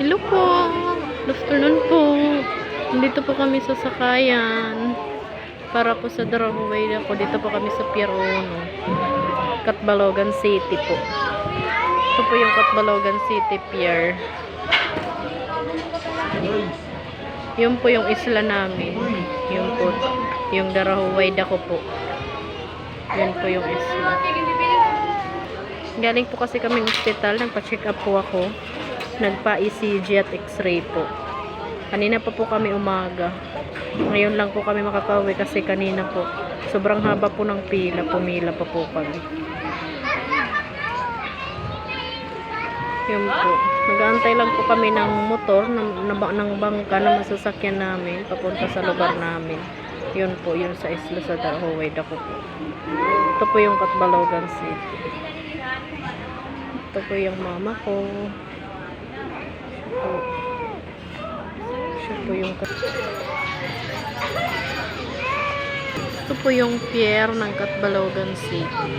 Hello po. Good afternoon po. Nandito po kami sa sakayan. Para po sa Daraway ako. Dito po kami sa Pier 1. Catbalogan City po. Ito po yung Catbalogan City Pier. Yun po yung isla namin. Yun po. Yung Daraway ko po. Yun po yung isla. Galing po kasi kaming hospital. Nagpa-check up po ako. Nagpa-ECG at X-ray po. Kanina pa po kami umaga. Ngayon lang po kami makakauwi kasi kanina po sobrang haba po ng pila. Pumila pa po kami. Yun po. Nag-aantay lang po kami ng motor ng bangka na masasakyan namin papunta sa lugar namin. Yun po. Yun sa isla sa Daraway ko po. Ito po yung Catbalogan City. Ito po yung mama ko. Siya po yung ito po yung pier ng Catbalogan City.